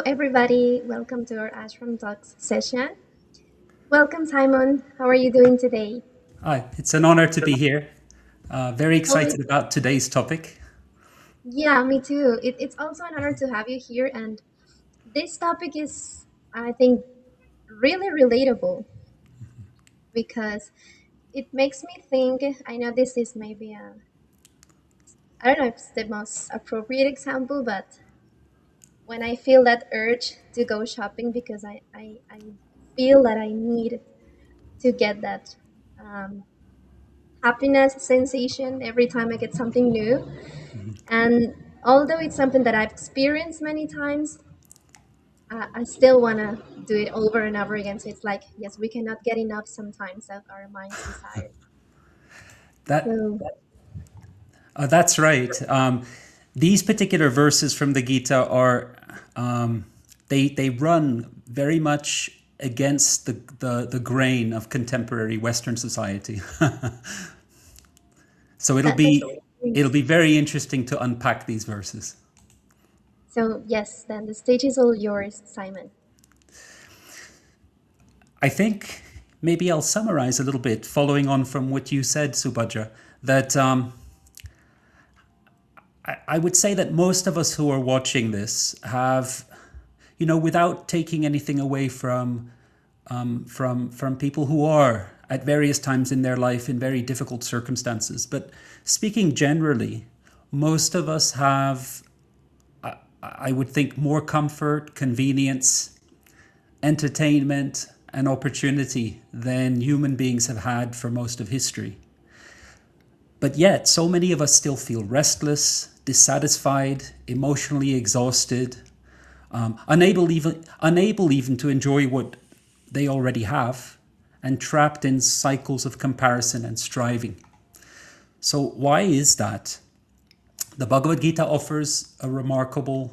everybody. Welcome to our Ashram Talks session. Welcome, Simon. How are you doing today? Hi, it's an honor to be here. Very Oh, it, excited about today's topic. yeah, me too. It's also an honor to have you here. And this topic is, I think, really relatable because it makes me think. I know this is maybe I don't know if it's the most appropriate example, but when I feel that urge to go shopping because I feel that I need to get that. Um, Happiness sensation every time I get something new. And although it's something that I've experienced many times, I still want to do it over and over again. So it's like, yes, we cannot get enough sometimes of our mind's desires. That So, that's right. These particular verses from the Gita are they run very much against the grain of contemporary Western society. So that's it'll be very interesting to unpack these verses. so yes, then the stage is all yours, Simon. I think maybe I'll summarize a little bit, following on from what you said, Subhadra, that I would say that most of us who are watching this have, without taking anything away from people who are at various times in their life in very difficult circumstances, but speaking generally, most of us have, I would think, more comfort, convenience, entertainment, and opportunity than human beings have had for most of history. But yet, so many of us still feel restless, dissatisfied, emotionally exhausted, unable even to enjoy what they already have, and trapped in cycles of comparison and striving. So, why is that? The Bhagavad Gita offers a remarkably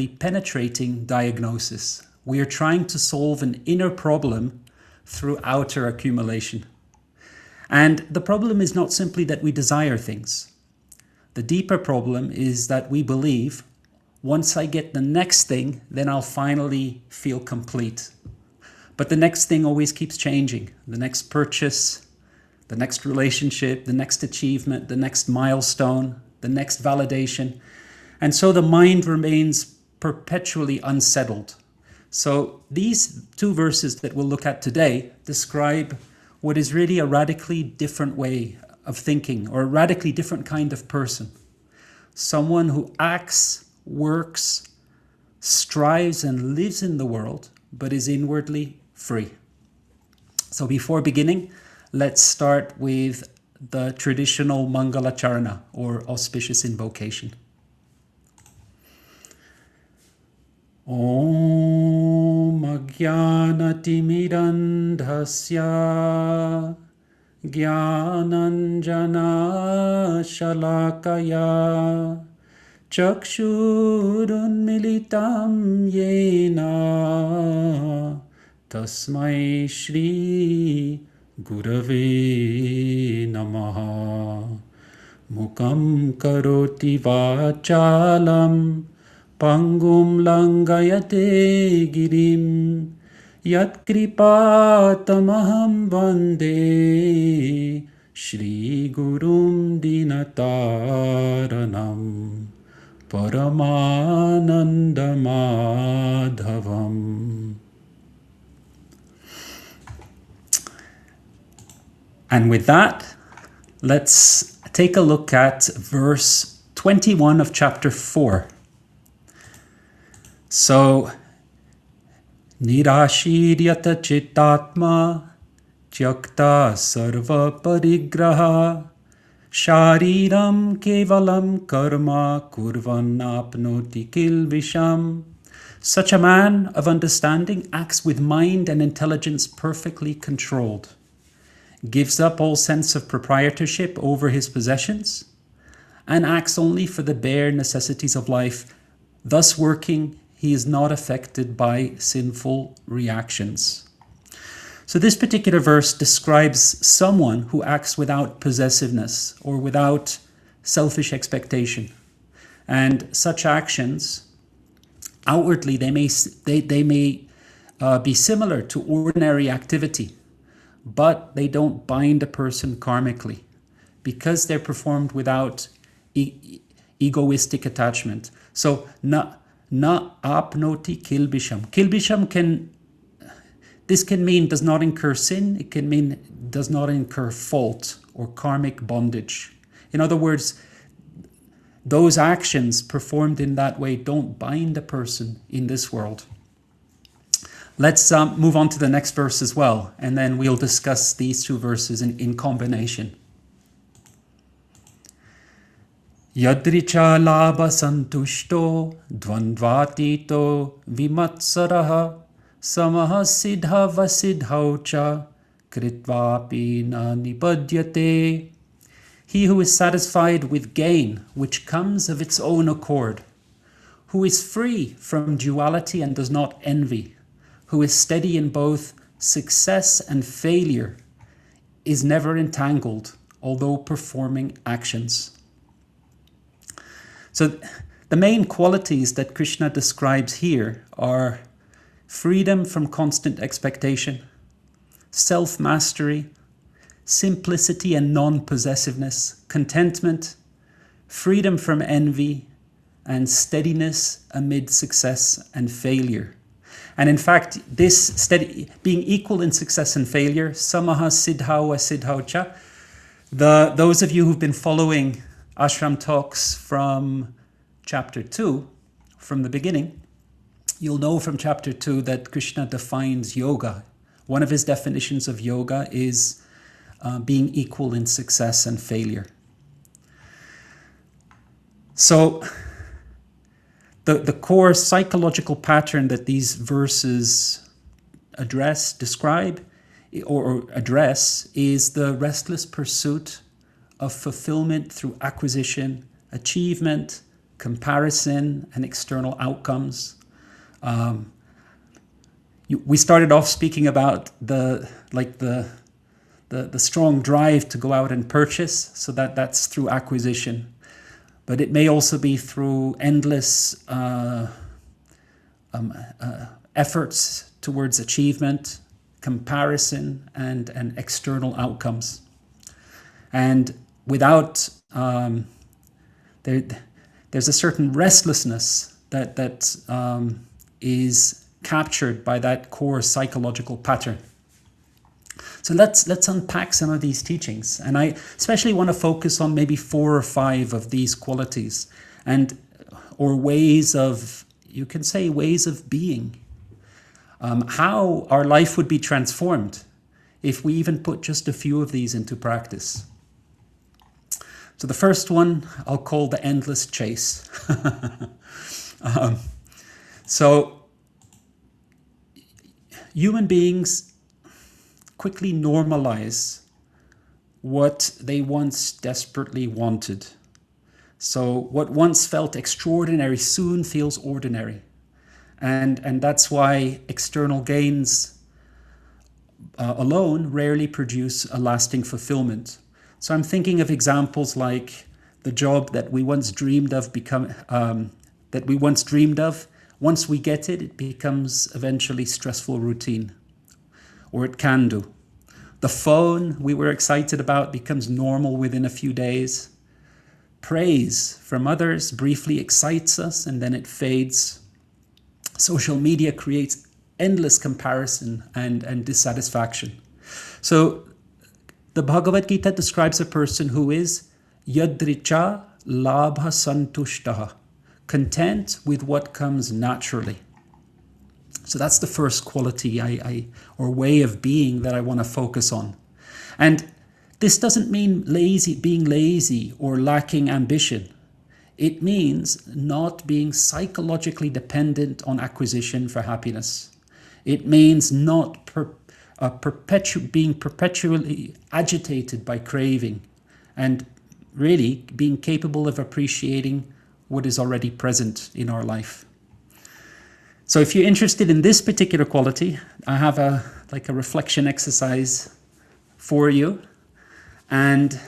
penetrating diagnosis. We are trying to solve an inner problem through outer accumulation. And the problem is not simply that we desire things. The deeper problem is that we believe once I get the next thing, then I'll finally feel complete. But the next thing always keeps changing. The next purchase, the next relationship, the next achievement, the next milestone, the next validation. And so the mind remains perpetually unsettled. So these two verses that we'll look at today describe what is really a radically different way of thinking, or a radically different kind of person. Someone who acts, works, strives, and lives in the world, but is inwardly free. So before beginning, let's start with the traditional Mangalacharana, or auspicious invocation. Om Ajnanatimirandhasya Jnananjana Shalakaya Chakshurunmilitam Yena Tasmai Shri Gurave Namaha Mukam Karoti Vachalam Pangum Langayate Girim Yat Kripatamaham Vande Shri Gurum Dinataranam Paramanandamadhavam. And with that, let's take a look at verse 21 of chapter 4. So, Nirashiryata Chittatma Tyakta Sarva Parigraha Shariram Kevalam Karma Kurvan Apnoti Kilvisham. Such a man of understanding acts with mind and intelligence perfectly controlled, gives up all sense of proprietorship over his possessions, and acts only for the bare necessities of life, thus working he is not affected by sinful reactions. So this particular verse describes someone who acts without possessiveness or without selfish expectation. And such actions Outwardly, they may be similar to ordinary activity, but they don't bind a person karmically because they're performed without egoistic attachment. So na apnoti kilbisham. Kilbisham can mean does not incur sin. It can mean does not incur fault or karmic bondage. In other words, those actions performed in that way don't bind a person in this world. Let's move on to the next verse as well, and then we'll discuss these two verses in combination. Yadricha labha santushto dvandvatito vimatsaraha samaha siddha vasidhau cha kritvapi na nipadyate. He who is satisfied with gain which comes of its own accord, who is free from duality and does not envy, who is steady in both success and failure, is never entangled, although performing actions. So the main qualities that Krishna describes here are freedom from constant expectation, self-mastery, simplicity and non-possessiveness, contentment, freedom from envy, and steadiness amid success and failure. And in fact, this steady, being equal in success and failure, samaha siddhau asiddhau cha, those of you who've been following Ashram talks from chapter 2, from the beginning, you'll know from chapter 2 that Krishna defines yoga. One of his definitions of yoga is being equal in success and failure. So the core psychological pattern that these verses describe or address is the restless pursuit of fulfillment through acquisition, achievement, comparison, and external outcomes. We started off speaking about the strong drive to go out and purchase, so that's through acquisition. But it may also be through endless efforts towards achievement, comparison, and external outcomes. And without there's a certain restlessness that is captured by that core psychological pattern. So let's unpack some of these teachings. And I especially want to focus on maybe 4 or 5 of these qualities or ways of, you can say, ways of being. How our life would be transformed if we even put just a few of these into practice. So the first one I'll call the endless chase. So human beings quickly normalize what they once desperately wanted. So what once felt extraordinary soon feels ordinary. And that's why external gains alone rarely produce a lasting fulfillment. So I'm thinking of examples like the job that we once dreamed of once we get it, it becomes eventually stressful routine. Or it can do. The phone we were excited about becomes normal within a few days. Praise from others briefly excites us and then it fades. Social media creates endless comparison and dissatisfaction. So the Bhagavad Gita describes a person who is yadricha labha santushtaha, content with what comes naturally. So that's the first quality or way of being that I want to focus on. And this doesn't mean being lazy or lacking ambition. It means not being psychologically dependent on acquisition for happiness. It means not being perpetually agitated by craving and really being capable of appreciating what is already present in our life. So if you're interested in this particular quality, I have a reflection exercise for you. And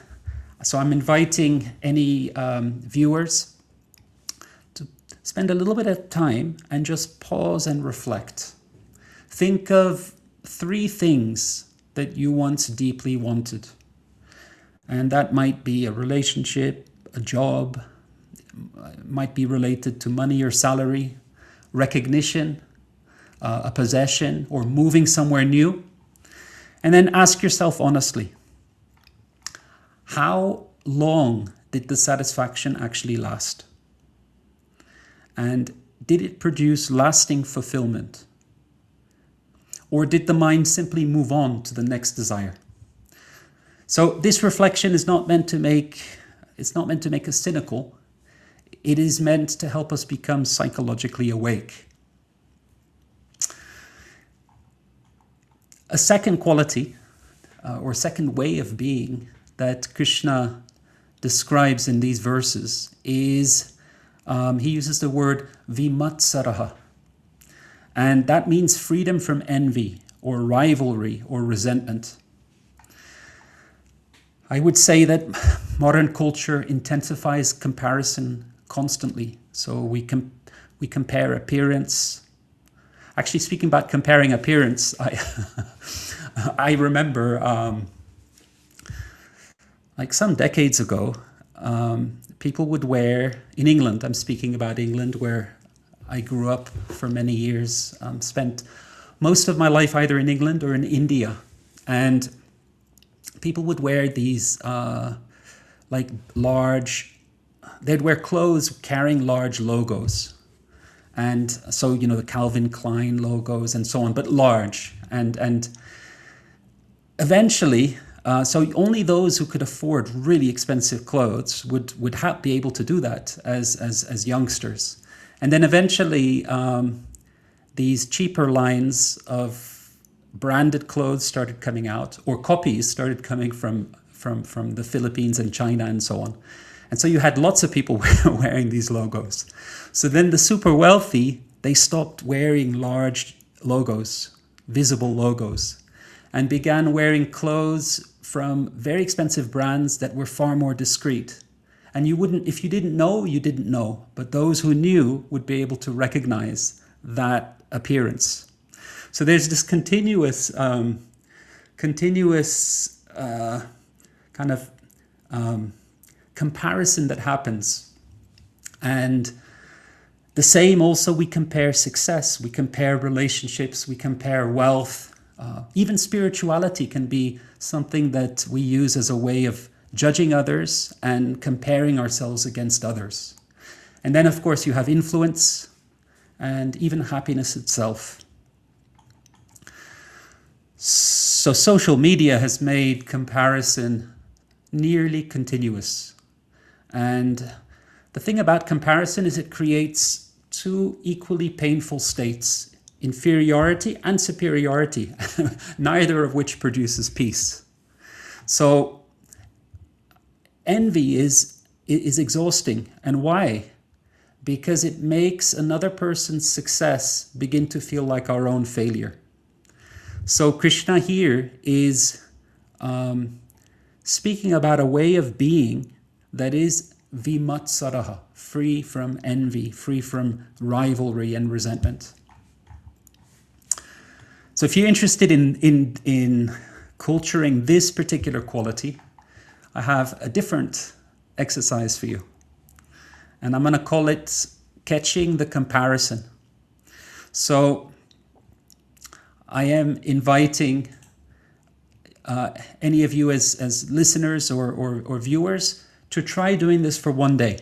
so I'm inviting any viewers to spend a little bit of time and just pause and reflect. Think of 3 things that you once deeply wanted. And that might be a relationship, a job, might be related to money or salary, recognition, a possession, or moving somewhere new. And then ask yourself honestly, how long did the satisfaction actually last? And did it produce lasting fulfillment? Or did the mind simply move on to the next desire? So this reflection is not meant to make us cynical. It is meant to help us become psychologically awake. A second quality, or second way of being that Krishna describes in these verses is, he uses the word vimatsaraha. And that means freedom from envy or rivalry or resentment. I would say that modern culture intensifies comparison constantly. So we compare appearance. Actually, speaking about comparing appearance, I remember like some decades ago, people would wear, in England, I'm speaking about England, where I grew up for many years, spent most of my life either in England or in India. And people would wear these like large, they'd wear clothes carrying large logos. And so, the Calvin Klein logos and so on, but large. And eventually, so only those who could afford really expensive clothes would be able to do that as youngsters. And then eventually, these cheaper lines of branded clothes started coming out, or copies started coming from the Philippines and China and so on. And so you had lots of people wearing these logos. So then the super wealthy, they stopped wearing large logos, visible logos, and began wearing clothes from very expensive brands that were far more discreet. And if you didn't know, you didn't know. But those who knew would be able to recognize that appearance. So there's this continuous kind of comparison that happens. And the same also, we compare success, we compare relationships, we compare wealth. Even spirituality can be something that we use as a way of judging others and comparing ourselves against others. And then, of course, you have influence and even happiness itself. So social media has made comparison nearly continuous. And the thing about comparison is it creates 2 equally painful states, inferiority and superiority, neither of which produces peace. So envy is exhausting. And why? Because it makes another person's success begin to feel like our own failure. So Krishna here is speaking about a way of being that is vimatsaraha, free from envy, free from rivalry and resentment. So if you're interested in culturing this particular quality, I have a different exercise for you. And I'm going to call it catching the comparison. So I am inviting any of you as listeners or viewers to try doing this for one day.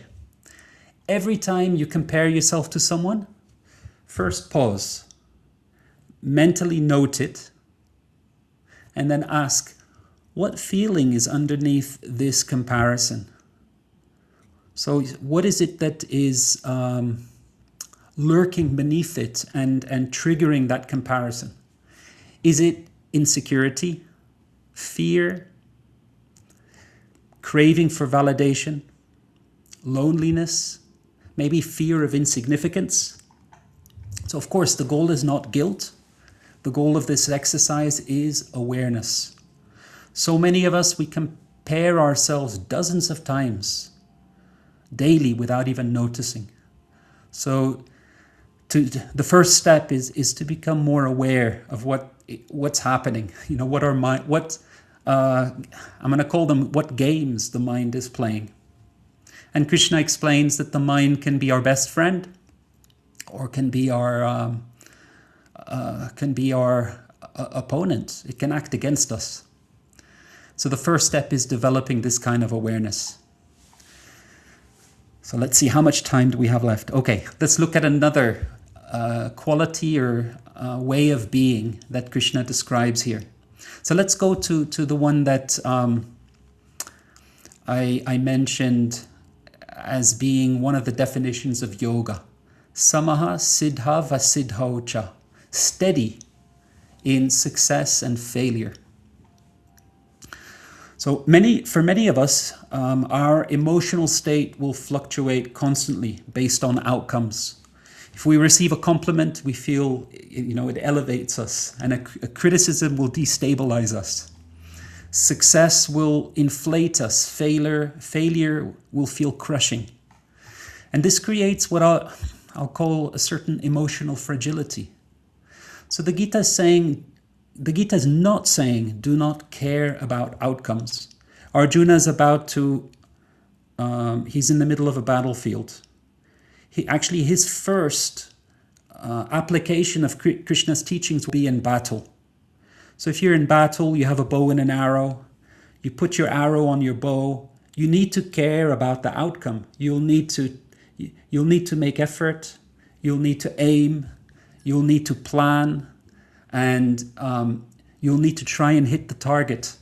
Every time you compare yourself to someone, first pause, mentally note it, and then ask, what feeling is underneath this comparison? So what is it that is lurking beneath it and triggering that comparison? Is it insecurity, fear, craving for validation, loneliness, maybe fear of insignificance? So of course, the goal is not guilt. The goal of this exercise is awareness. So many of us, we compare ourselves dozens of times daily without even noticing. So the first step is to become more aware of what's happening. What our mind, what I'm going to call them, what games the mind is playing. And Krishna explains that the mind can be our best friend, or can be our opponent. It can act against us. So the first step is developing this kind of awareness. So let's see, how much time do we have left? Okay, let's look at another quality or way of being that Krishna describes here. So let's go to the one that I mentioned as being one of the definitions of yoga. Samaha siddha vasiddhau cha. Steady in success and failure. So for many of us, our emotional state will fluctuate constantly based on outcomes. If we receive a compliment, we feel, it elevates us, and a criticism will destabilize us. Success will inflate us. Failure will feel crushing. And this creates what I'll call a certain emotional fragility. So the Gita is not saying do not care about outcomes. Arjuna is he's in the middle of a battlefield. His first application of Krishna's teachings will be in battle. So if you're in battle, you have a bow and an arrow, you put your arrow on your bow, you need to care about the outcome. You'll need to make effort, you'll need to aim, you'll need to plan, and you'll need to try and hit the target.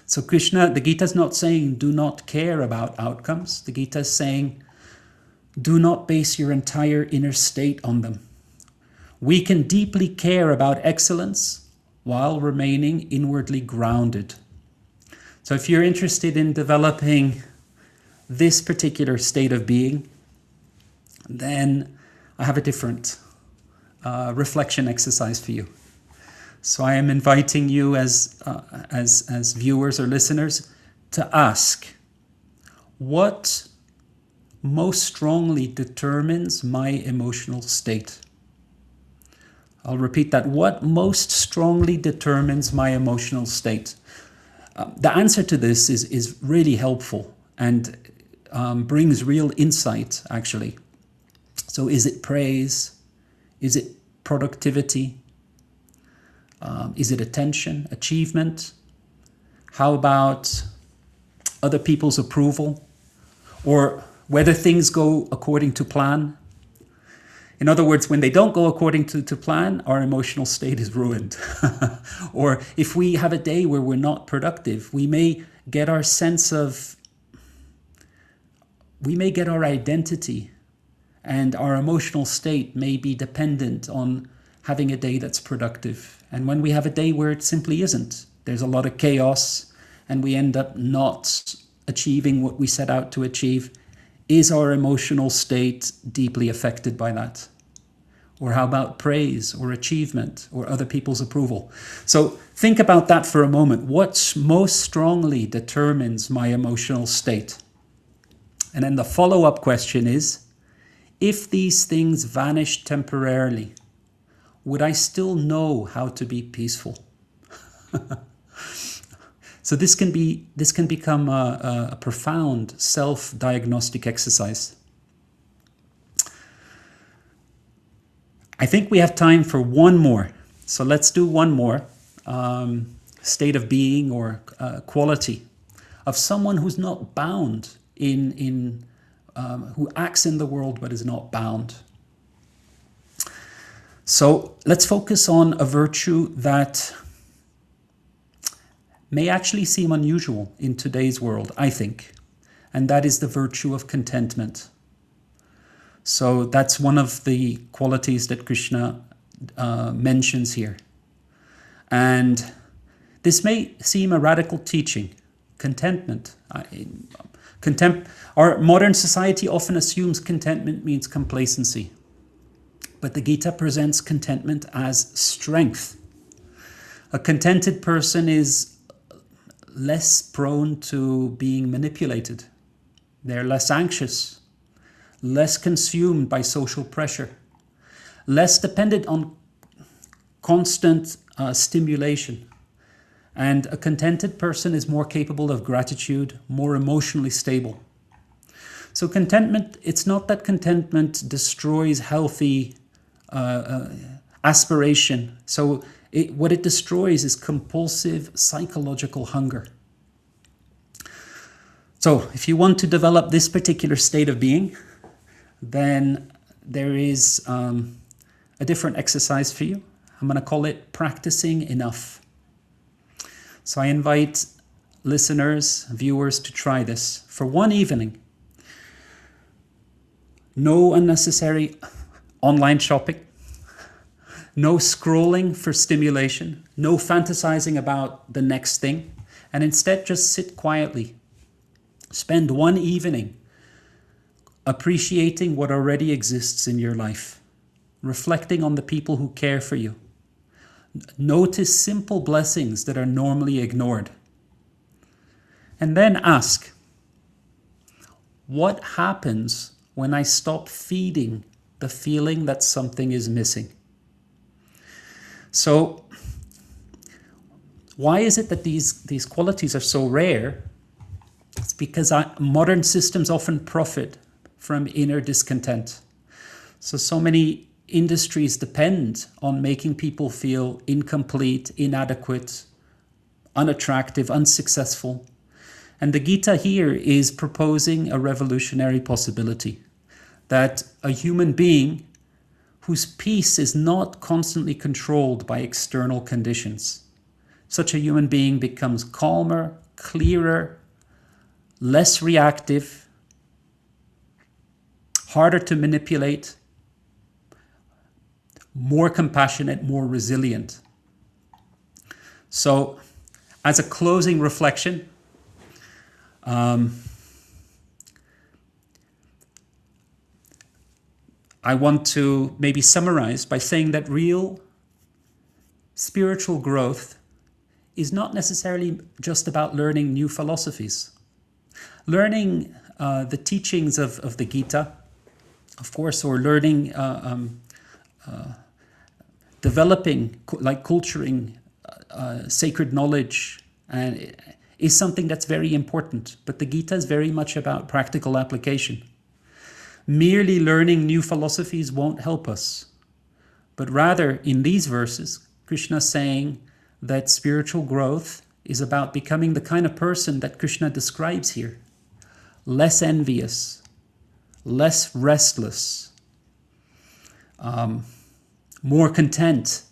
So the Gita is not saying do not care about outcomes. The Gita is saying do not base your entire inner state on them. We can deeply care about excellence while remaining inwardly grounded. So if you're interested in developing this particular state of being, then I have a different reflection exercise for you. So I am inviting you as viewers or listeners to ask, what most strongly determines my emotional state? I'll repeat that. What most strongly determines my emotional state? The answer to this is really helpful and brings real insight, actually. So is it praise? Is it productivity? Is it attention, achievement? How about other people's approval? Or whether things go according to plan? In other words, when they don't go according to plan, our emotional state is ruined. Or if we have a day where we're not productive, we may get our identity, and our emotional state may be dependent on having a day that's productive. And when we have a day where it simply isn't, there's a lot of chaos, and we end up not achieving what we set out to achieve, is our emotional state deeply affected by that? Or how about praise or achievement or other people's approval? So think about that for a moment. What most strongly determines my emotional state? And then the follow-up question is, if these things vanish temporarily, would I still know how to be peaceful? So this can become a profound self-diagnostic exercise. I think we have time for one more. So let's do one more state of being or quality of someone who's not bound who acts in the world but is not bound. So let's focus on a virtue that may actually seem unusual in today's world, I think, and that is the virtue of contentment. So that's one of the qualities that Krishna mentions here. And this may seem a radical teaching, contentment. Our modern society often assumes contentment means complacency. But the Gita presents contentment as strength. A contented person is less prone to being manipulated. They're less anxious, less consumed by social pressure, less dependent on constant stimulation. And a contented person is more capable of gratitude, more emotionally stable. So contentment, it's not that contentment destroys healthy aspiration. So what it destroys is compulsive psychological hunger. So if you want to develop this particular state of being, then there is a different exercise for you. I'm going to call it practicing enough. So I invite listeners, viewers to try this for one evening. No unnecessary online shopping, no scrolling for stimulation, no fantasizing about the next thing, and instead just sit quietly. Spend one evening appreciating what already exists in your life, reflecting on the people who care for you. Notice simple blessings that are normally ignored. And then ask, what happens when I stop feeding the feeling that something is missing? So, why is it that these qualities are so rare? It's because modern systems often profit from inner discontent. So many industries depend on making people feel incomplete, inadequate, unattractive, unsuccessful. And the Gita here is proposing a revolutionary possibility, that a human being whose peace is not constantly controlled by external conditions, such a human being becomes calmer, clearer, less reactive, harder to manipulate, more compassionate, more resilient. So, as a closing reflection, I want to maybe summarize by saying that real spiritual growth is not necessarily just about learning new philosophies. Learning the teachings of the Gita, of course, or learning, developing, like culturing sacred knowledge, and is something that's very important. But the Gita is very much about practical application. Merely learning new philosophies won't help us. But rather, in these verses, Krishna is saying that spiritual growth is about becoming the kind of person that Krishna describes here. Less envious, less restless, more content,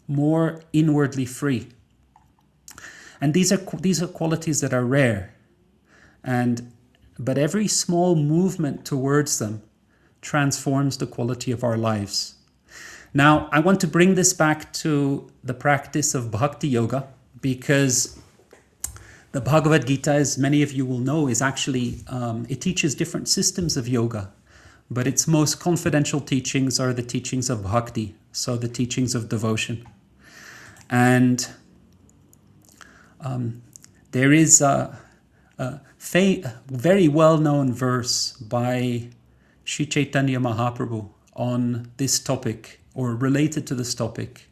more inwardly free. And these are qualities that are rare. But every small movement towards them transforms the quality of our lives. Now, I want to bring this back to the practice of bhakti yoga, because the Bhagavad Gita, as many of you will know, is actually, it teaches different systems of yoga, but its most confidential teachings are the teachings of bhakti, so the teachings of devotion. And there is a very well-known verse by Sri Chaitanya Mahaprabhu on this topic, or related to this topic.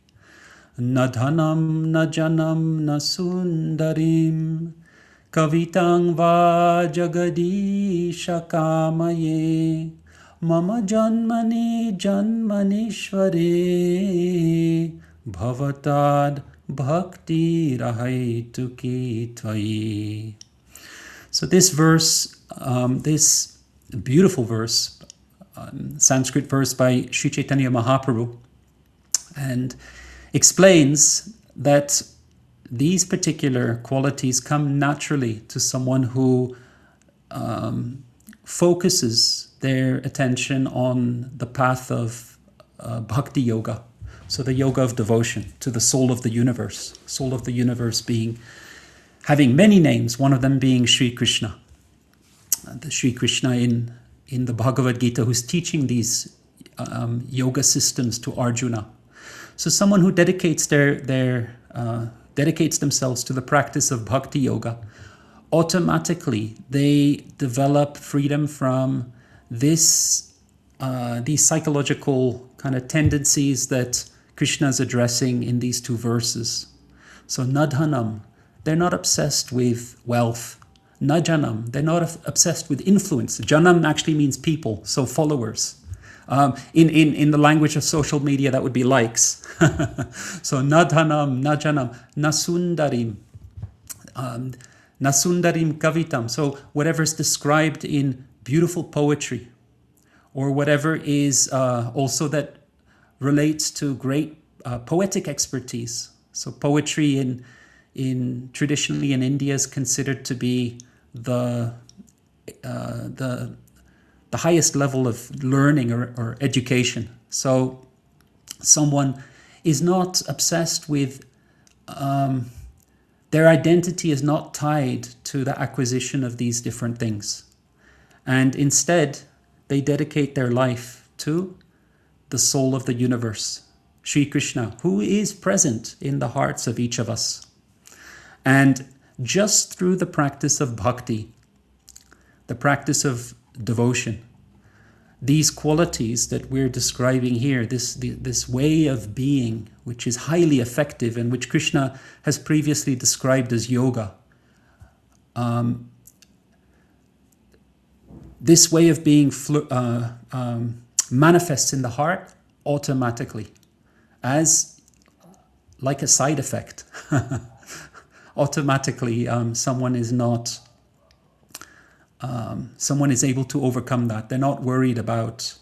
Na dhanam, na janam, na sundarim, kavitang va jagadisha kamaye, mama janmani janmanishvare, bhavatad bhakti rahaituki tvayi. So this verse, this beautiful verse, Sanskrit verse by Sri Chaitanya Mahaprabhu, and explains that these particular qualities come naturally to someone who focuses their attention on the path of bhakti yoga, so the yoga of devotion to the soul of the universe being having many names, one of them being Sri Krishna. The Sri Krishna in the Bhagavad Gita, who's teaching these yoga systems to Arjuna. So someone who dedicates dedicates themselves to the practice of bhakti yoga, automatically they develop freedom from this these psychological kind of tendencies that Krishna is addressing in these two verses. So nadhanam, they're not obsessed with wealth. Najanam, they're not obsessed with influence. Janam actually means people, so followers. In the language of social media, that would be likes. So nadhanam, najanam, nasundarim, nasundarim kavitam. So whatever's described in beautiful poetry, or whatever is also that relates to great poetic expertise. So poetry in traditionally in India is considered to be the highest level of learning or education. So someone is not obsessed with their identity is not tied to the acquisition of these different things, and instead they dedicate their life to the soul of the universe, Sri Krishna, who is present in the hearts of each of us. And just through the practice of bhakti, the practice of devotion, these qualities that we're describing here, this way of being, which is highly effective and which Krishna has previously described as yoga, this way of being manifests in the heart automatically as like a side effect. Automatically, someone is able to overcome that. They're not worried about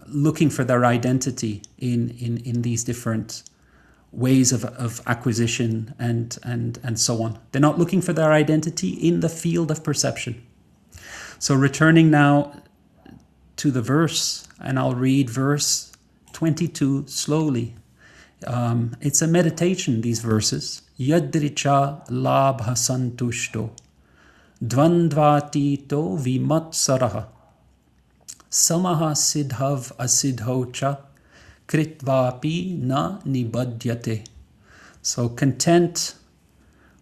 looking for their identity in these different ways of acquisition and so on. They're not looking for their identity in the field of perception. So returning now to the verse, and I'll read verse 22 slowly. It's a meditation, these verses. Yadricha labha santushto dvandvatito vimatsaraha samaha siddhav asidhocha kritvapi na nibadyate. So content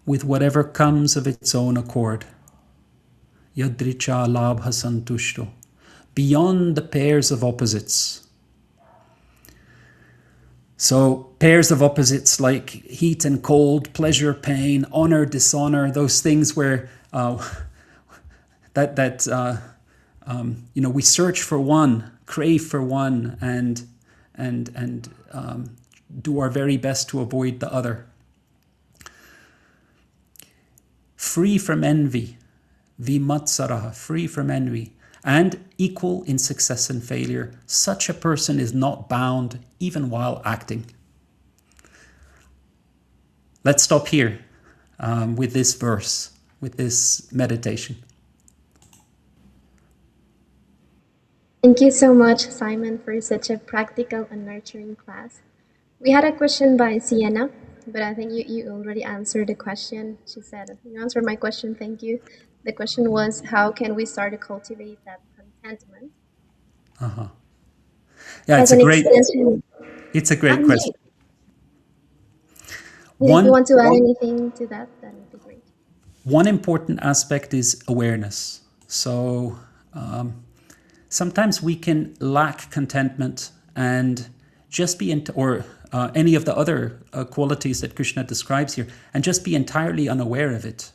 with whatever comes of its own accord. Yadricha labha santushto. Beyond the pairs of opposites. So pairs of opposites like heat and cold, pleasure, pain, honor, dishonor, those things where we search for one, crave for one, and do our very best to avoid the other. Free from envy, vimatsaraha, free from envy, and equal in success and failure. Such a person is not bound even while acting. Let's stop here with this verse, with this meditation. Thank you so much, Simon, for such a practical and nurturing class. We had a question by Sienna, but I think you already answered the question. She said, you answered my question, thank you. The question was, how can we start to cultivate that contentment? Yeah, As an extension. it's a great question. If you want to add anything to that would be great. One important aspect is awareness. So sometimes we can lack contentment and just be any of the other qualities that Krishna describes here, and just be entirely unaware of it.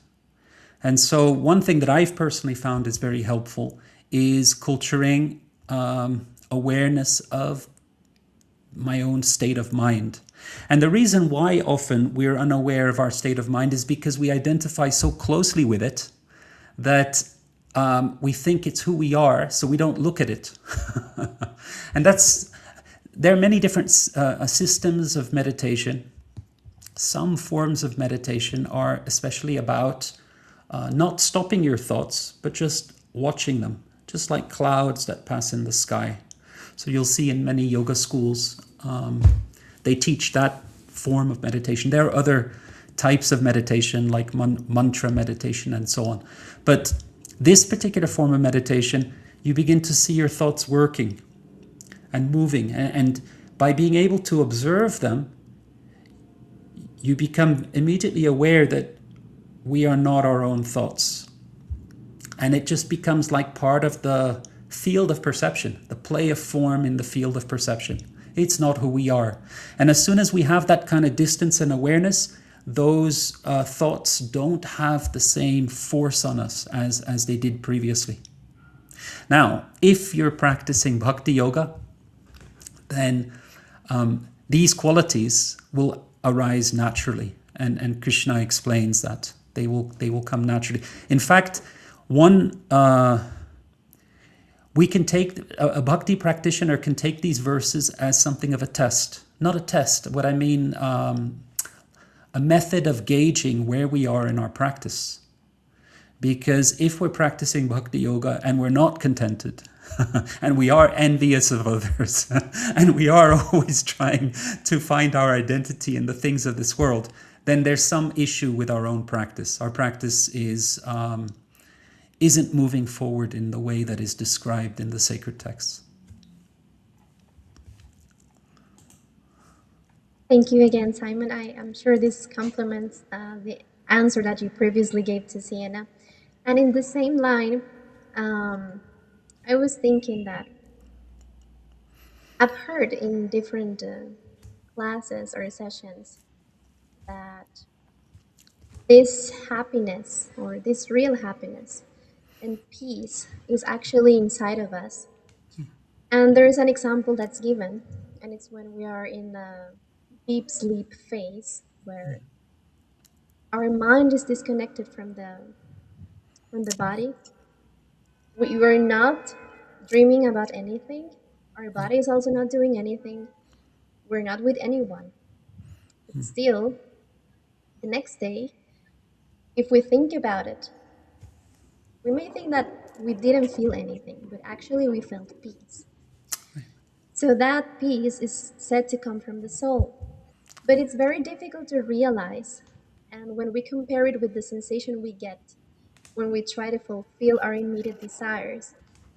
And so one thing that I've personally found is very helpful is culturing awareness of my own state of mind. And the reason why often we're unaware of our state of mind is because we identify so closely with it that we think it's who we are, so we don't look at it. And there are many different systems of meditation. Some forms of meditation are especially about not stopping your thoughts, but just watching them, just like clouds that pass in the sky. So you'll see in many yoga schools, they teach that form of meditation. There are other types of meditation like mantra meditation and so on. But this particular form of meditation, you begin to see your thoughts working and moving. And by being able to observe them, you become immediately aware that we are not our own thoughts. And it just becomes like part of the field of perception, the play of form in the field of perception. It's not who we are. And as soon as we have that kind of distance and awareness, those thoughts don't have the same force on us as they did previously. Now, if you're practicing bhakti yoga, then these qualities will arise naturally. And Krishna explains that they will come naturally. In fact, we can take a bhakti practitioner can take these verses as something of a test. Not a test. What I mean, a method of gauging where we are in our practice. Because if we're practicing bhakti yoga and we're not contented, and we are envious of others, and we are always trying to find our identity in the things of this world, then there's some issue with our own practice. Our practice isn't moving forward in the way that is described in the sacred texts. Thank you again, Simon. I am sure this complements the answer that you previously gave to Sienna. And in the same line, I was thinking that I've heard in different classes or sessions that this happiness or this real happiness and peace is actually inside of us. And there is an example that's given, and it's when we are in a deep sleep phase where our mind is disconnected from the body. We were not dreaming about anything. Our body is also not doing anything. We're not with anyone. But still, the next day, if we think about it, we may think that we didn't feel anything, but actually we felt peace. So that peace is said to come from the soul. But it's very difficult to realize. And when we compare it with the sensation we get when we try to fulfill our immediate desires,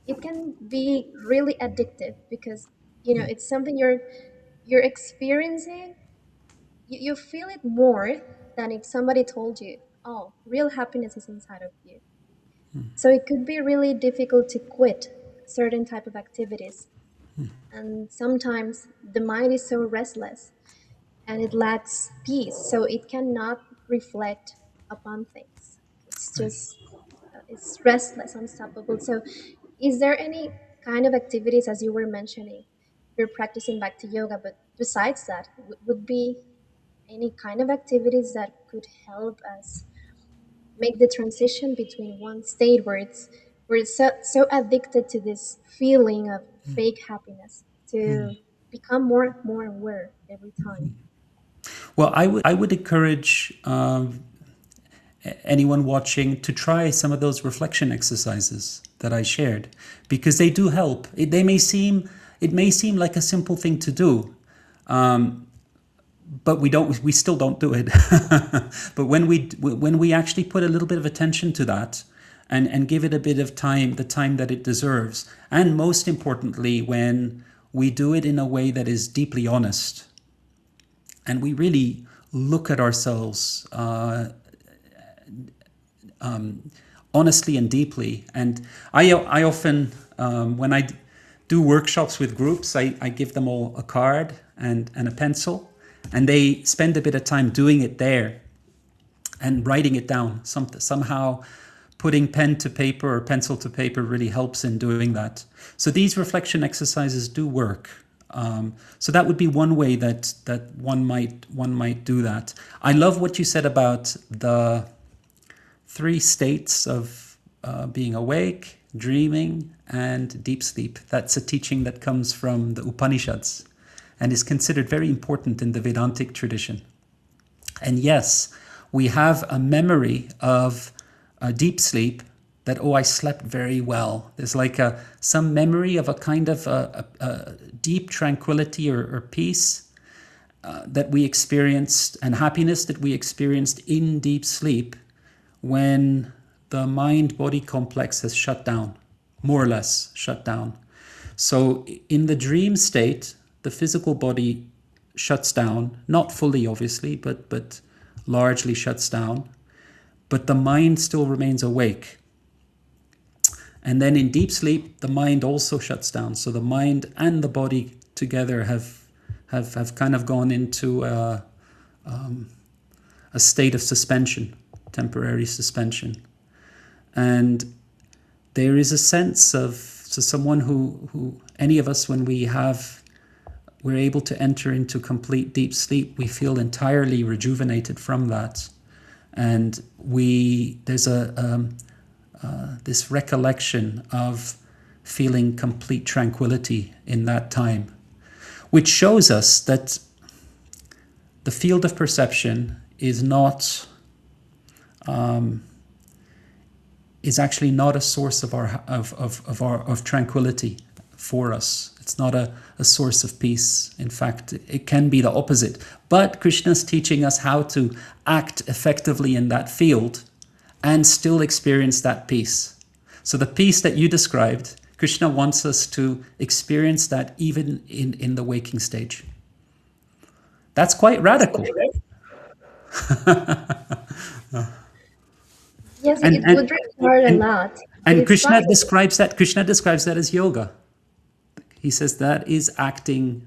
it can be really addictive because it's something you're experiencing. You feel it more than if somebody told you, oh, real happiness is inside of you. So it could be really difficult to quit certain type of activities. And sometimes the mind is so restless and it lacks peace, so it cannot reflect upon things. It's Right. just it's restless, unstoppable. So is there any kind of activities, as you were mentioning, you're practicing bhakti yoga, but besides that, would be any kind of activities that could help us make the transition between one state where it's so addicted to this feeling of fake happiness to become more aware every time? Well, I would encourage anyone watching to try some of those reflection exercises that I shared, because they do help. It may seem like a simple thing to do, but we still don't do it. But when we actually put a little bit of attention to that and give it a bit of time, the time that it deserves, and most importantly, when we do it in a way that is deeply honest, and we really look at ourselves honestly and deeply. And I often, when I do workshops with groups, I give them all a card and a pencil, and they spend a bit of time doing it there and writing it down. Somehow putting pen to paper or pencil to paper really helps in doing that. So these reflection exercises do work. So that would be one way that one might do that. I love what you said about the 3 states of being awake, dreaming, and deep sleep. That's a teaching that comes from the Upanishads and is considered very important in the Vedantic tradition. And yes, we have a memory of deep sleep that, oh, I slept very well. There's like some memory of a kind of a deep tranquility or peace that we experienced, and happiness that we experienced in deep sleep when the mind-body complex has shut down, more or less shut down. So in the dream state, the physical body shuts down, not fully obviously, but largely shuts down, but the mind still remains awake. And then in deep sleep, the mind also shuts down. So the mind and the body together have kind of gone into a state of suspension, temporary suspension. And there is a sense of, so someone who any of us, when we're able to enter into complete deep sleep, we feel entirely rejuvenated from that. And there's this recollection of feeling complete tranquility in that time, which shows us that the field of perception is not is actually not a source of tranquility for us. It's not a source of peace. In fact, it can be the opposite. But Krishna's teaching us how to act effectively in that field and still experience that peace. So the peace that you described, Krishna wants us to experience that even in the waking stage. That's quite radical. Yes, And it would and require a and, lot, but and it's possible. Krishna describes that as yoga. He says that is acting,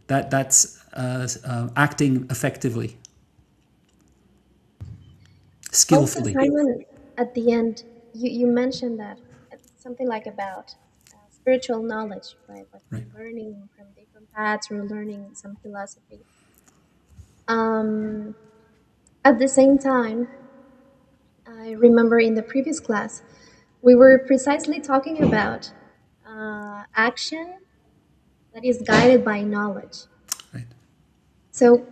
that's acting effectively, Also, skillfully. Simon, at the end, you mentioned that something like about spiritual knowledge, right? What Right, we're learning from different paths, we're learning some philosophy. Um, at the same time, I remember in the previous class, we were precisely talking about action that is guided by knowledge. right, So,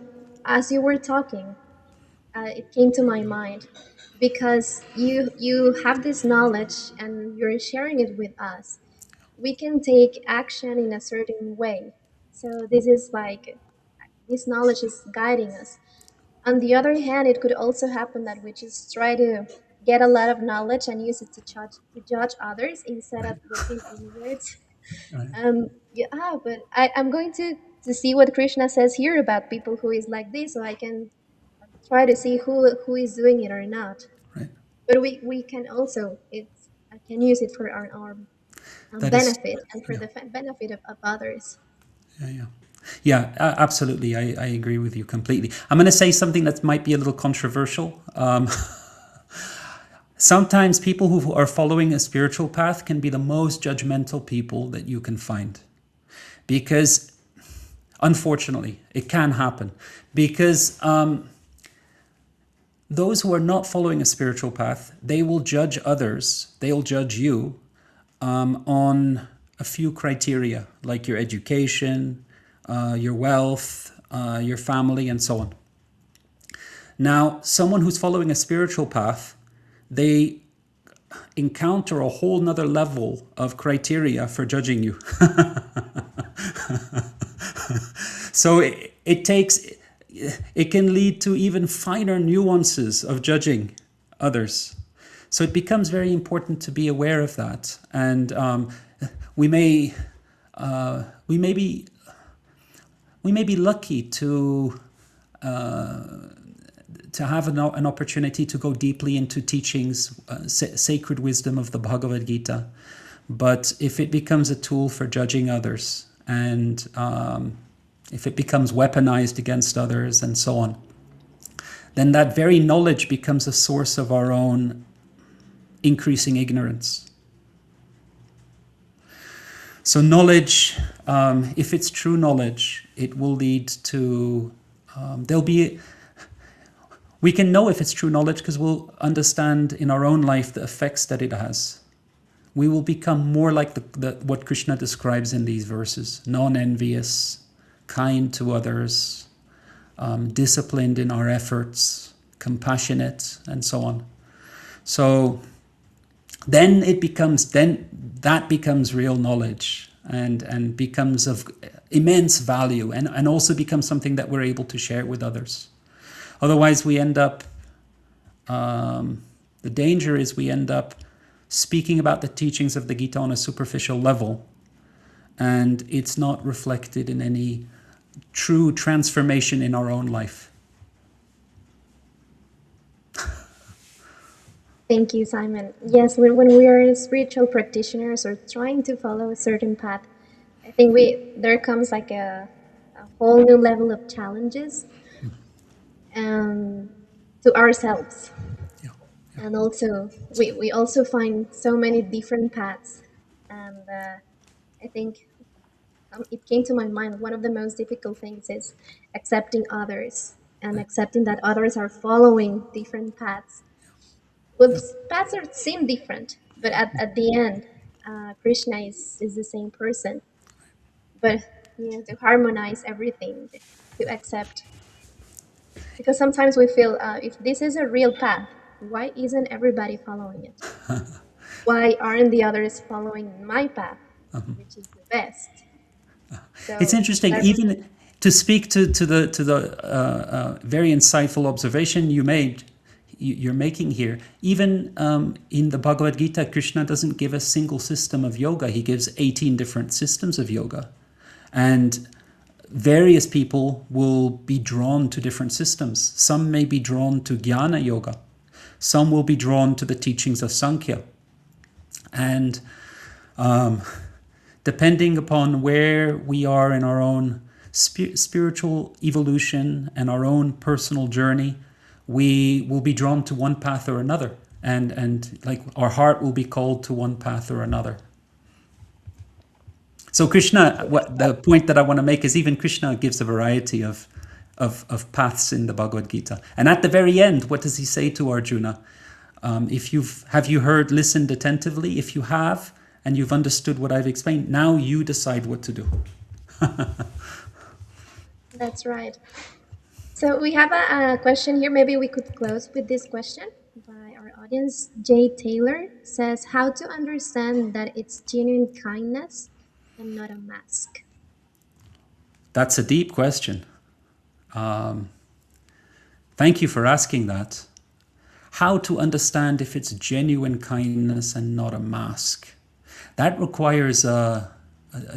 as you were talking, it came to my mind because you have this knowledge and you're sharing it with us. We can take action in a certain way. So this is like this knowledge is guiding us. On the other hand, it could also happen that we just try to get a lot of knowledge and use it to judge others instead of right, looking inwards. right. Yeah, but I'm going to see what Krishna says here about people who is like this, so I can try to see who is doing it or not. Right. But we can also it's I can use it for our That is, benefit and for yeah, the benefit of others. yeah, yeah. Yeah, absolutely. I agree with you completely. I'm going to say something that might be a little controversial. Sometimes people who are following a spiritual path can be the most judgmental people that you can find. Because, unfortunately, it can happen. Because those who are not following a spiritual path, they will judge others, they'll judge you on a few criteria, like your education, your wealth, your family, and so on. Now, someone who's following a spiritual path, they encounter a whole nother level of criteria for judging you. So it can lead to even finer nuances of judging others. So it becomes very important to be aware of that, and we may we may be lucky to have an opportunity to go deeply into teachings, sacred wisdom of the Bhagavad Gita. But if it becomes a tool for judging others, and if it becomes weaponized against others and so on, then that very knowledge becomes a source of our own increasing ignorance. So knowledge, if it's true knowledge, it will lead to, we can know if it's true knowledge because we'll understand in our own life the effects that it has. We will become more like what Krishna describes in these verses: non-envious, kind to others, disciplined in our efforts, compassionate, and so on. So then that becomes real knowledge and becomes of immense value, and also becomes something that we're able to share with others. Otherwise, we end up, the danger is we end up speaking about the teachings of the Gita on a superficial level, and it's not reflected in any true transformation in our own life. Thank you, Simon. Yes, when we are spiritual practitioners or trying to follow a certain path, I think we there comes like a whole new level of challenges um, to ourselves. Yeah, yeah, And also, we also find so many different paths. And I think it came to my mind one of the most difficult things is accepting others and accepting that others are following different paths. Well, yeah. paths seem different, but at the end, Krishna is the same person. But to harmonize everything, to accept, because sometimes we feel if this is a real path, why isn't everybody following it? Why aren't the others following my path, which is the best? It's So interesting, that even to speak to the very insightful observation you're making here. Even in the Bhagavad Gita, Krishna doesn't give a single system of yoga. He gives 18 different systems of yoga, and various people will be drawn to different systems. Some may be drawn to Jnana Yoga. Some will be drawn to the teachings of Sankhya. And um, depending upon where we are in our own spiritual evolution and our own personal journey, we will be drawn to one path or another. And like our heart will be called to one path or another. So Krishna, what the point that I want to make is even Krishna gives a variety of paths in the Bhagavad Gita. And at the very end, what does he say to Arjuna? If have you heard, listened attentively? If you have, and you've understood what I've explained, now you decide what to do. that's right. So we have a question here. Maybe we could close with this question by our audience. Jay Taylor says, "How to understand that it's genuine kindness and not a mask?" That's a deep question. Um, Thank you for asking that. How to understand if it's genuine kindness and not a mask? That requires a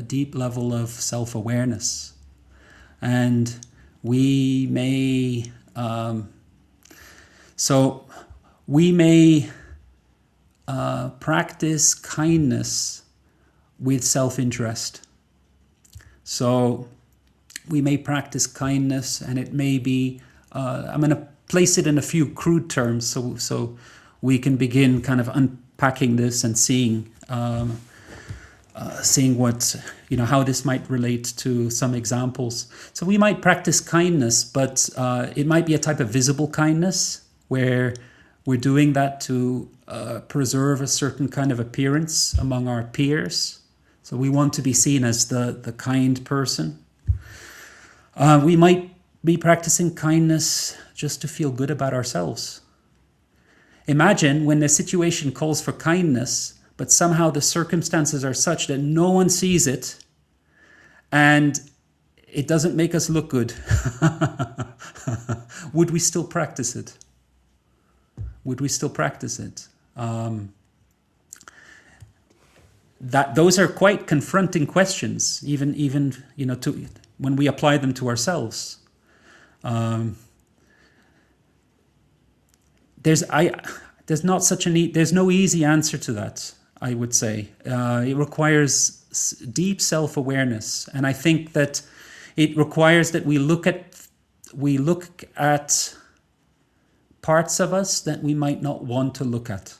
deep level of self-awareness. And we may, so we may practice kindness with self-interest. So we may practice kindness, and it may be, I'm going to place it in a few crude terms so we can begin kind of unpacking this and seeing what, how this might relate to some examples. So we might practice kindness, but it might be a type of visible kindness where we're doing that to preserve a certain kind of appearance among our peers. So we want to be seen as the kind person. We might be practicing kindness just to feel good about ourselves. Imagine when the situation calls for kindness, but somehow the circumstances are such that no one sees it and it doesn't make us look good. Would we still practice it? Would we still practice it? Those are quite confronting questions, even to when we apply them to ourselves. There's not such there's no easy answer to that. I would say it requires deep self-awareness, and I think that it requires that we look at parts of us that we might not want to look at.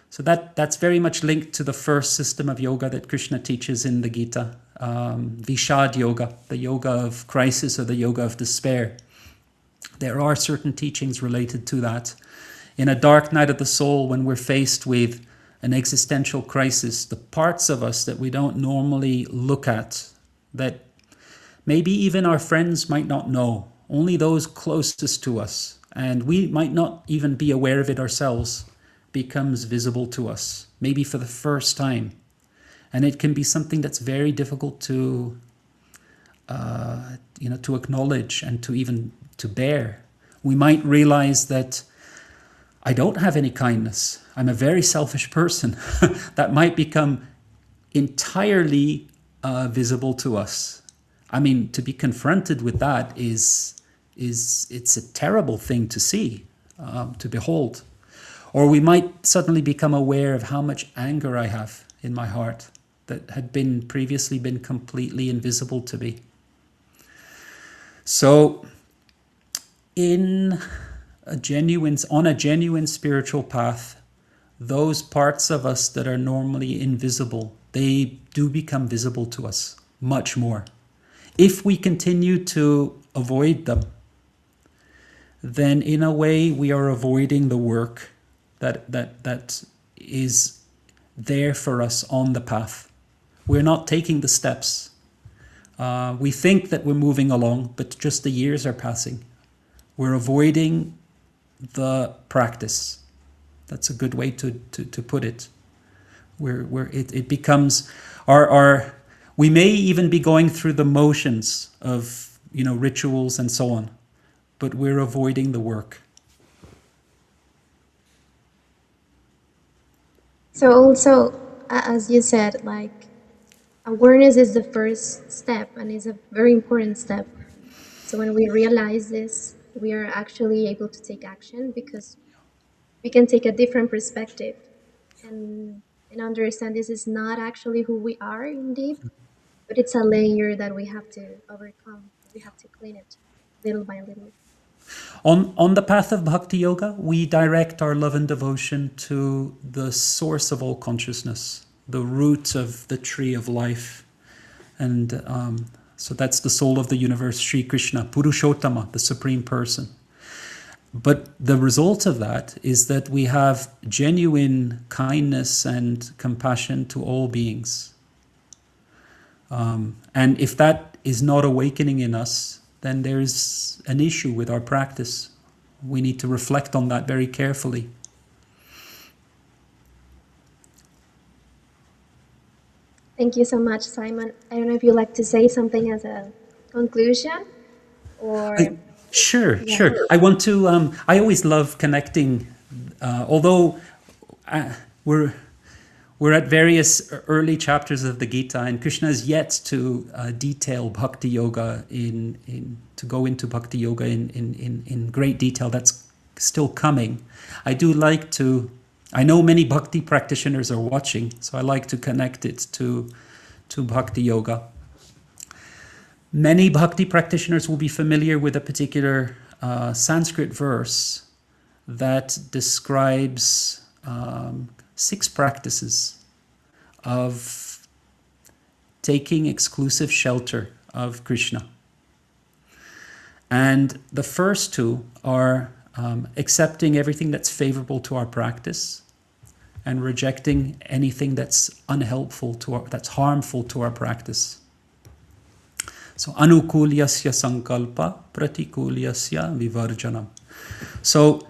So that's very much linked to the first system of yoga that Krishna teaches in the Gita, Vishad Yoga, the yoga of crisis or the yoga of despair. There are certain teachings related to that. In a dark night of the soul, when we're faced with an existential crisis, the parts of us that we don't normally look at, that maybe even our friends might not know, only those closest to us, and we might not even be aware of it ourselves, becomes visible to us, maybe for the first time. And it can be something that's very difficult to acknowledge and to bear. We might realize that I don't have any kindness. I'm a very selfish person. That might become entirely visible to us. I mean, to be confronted with that it's a terrible thing to see, to behold. Or we might suddenly become aware of how much anger I have in my heart that had been previously been completely invisible to me. So in on a genuine spiritual path, those parts of us that are normally invisible, they do become visible to us much more. If we continue to avoid them, then in a way we are avoiding the work that is there for us on the path. We're not taking the steps. We think that we're moving along, but just the years are passing. We're avoiding the practice. That's a good way to put it. It becomes our we may even be going through the motions of rituals and so on, but we're avoiding the work. So also, as you said, like awareness is the first step and is a very important step. So when we realize this, we are actually able to take action because we can take a different perspective and understand this is not actually who we are in deep, but it's a layer that we have to overcome. We have to clean it little by little. On the path of bhakti yoga, we direct our love and devotion to the source of all consciousness, the root of the tree of life. And so that's the soul of the universe, Sri Krishna, Purushottama, the Supreme Person. But the result of that is that we have genuine kindness and compassion to all beings. And if that is not awakening in us, then there's an issue with our practice. We need to reflect on that very carefully. Thank you so much, Simon. I don't know if you'd like to say something as a conclusion or, Sure, yeah. sure. I want to. I always love connecting, although we're at various early chapters of the Gita, and Krishna is yet to detail bhakti yoga to go into bhakti yoga in great detail. That's still coming. I do like to. I know many bhakti practitioners are watching, so I like to connect it to bhakti yoga. Many bhakti practitioners will be familiar with a particular Sanskrit verse that describes 6 practices of taking exclusive shelter of Krishna. And the first 2 are accepting everything that's favorable to our practice and rejecting anything that's unhelpful that's harmful to our practice. So anukulyasya sankalpa pratikulyasya vivarjanam. So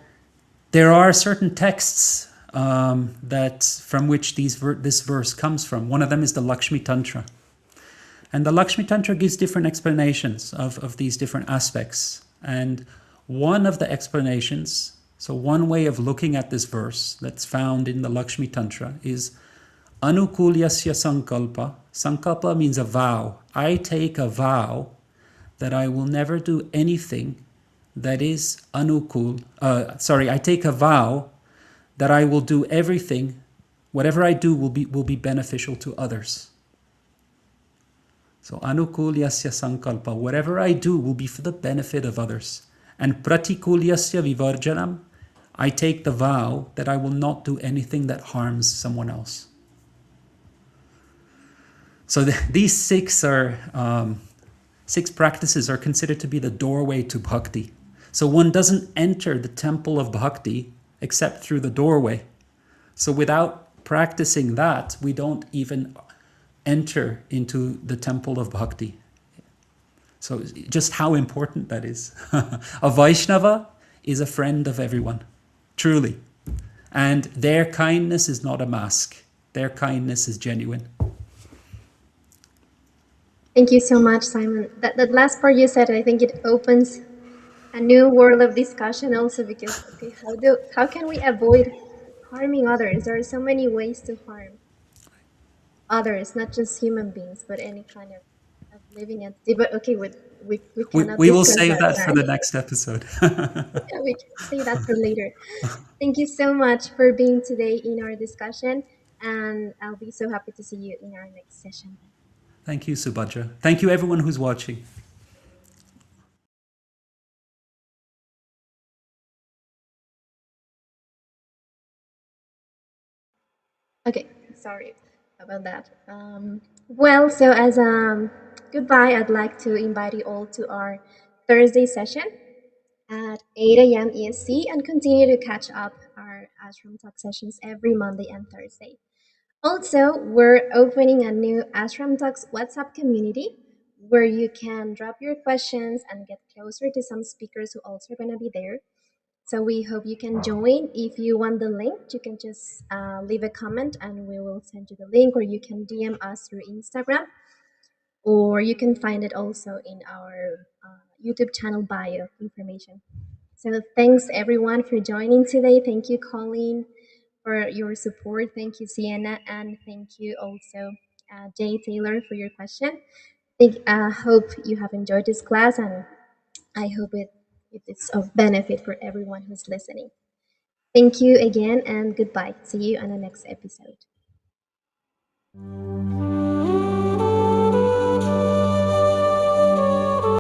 there are certain texts that from which this verse comes from. One of them is the Lakshmi Tantra. And the Lakshmi Tantra gives different explanations of these different aspects. And one of the explanations, so one way of looking at this verse that's found in the Lakshmi Tantra is anukulyasya sankalpa. Sankalpa means a vow. I take a vow that I will never do anything that is anukul. I take a vow that I will do everything, whatever I do will be beneficial to others. So anukulyasya sankalpa, whatever I do will be for the benefit of others. And pratikulyasya vivarjanam, I take the vow that I will not do anything that harms someone else. So these 6 practices are considered to be the doorway to bhakti. So one doesn't enter the temple of bhakti except through the doorway. So without practicing that, we don't even enter into the temple of bhakti. So just how important that is. A Vaishnava is a friend of everyone, truly. And their kindness is not a mask. Their kindness is genuine. Thank you so much, Simon. That last part you said, I think it opens a new world of discussion also because, okay, how can we avoid harming others? There are so many ways to harm others, not just human beings, but any kind of living entity. But okay, we cannot We will discuss save that, that for right? the next episode. Yeah, we can say that for later. Thank you so much for being today in our discussion, and I'll be so happy to see you in our next session. Thank you, Subhadra. Thank you, everyone who's watching. Okay, sorry about that. Well, so as goodbye, I'd like to invite you all to our Thursday session at 8 a.m. EST and continue to catch up our Ashram Talk sessions every Monday and Thursday. Also, we're opening a new Ashram Talks WhatsApp community where you can drop your questions and get closer to some speakers who also going to be there. So we hope you can join. If you want the link, you can just leave a comment and we will send you the link, or you can DM us through Instagram, or you can find it also in our YouTube channel bio information. So thanks everyone for joining today. Thank you, Colleen, for your support. Thank you, Sienna, and thank you also, Jay Taylor, for your question. Hope you have enjoyed this class, and I hope it is of benefit for everyone who's listening. Thank you again, and goodbye. See you on the next episode.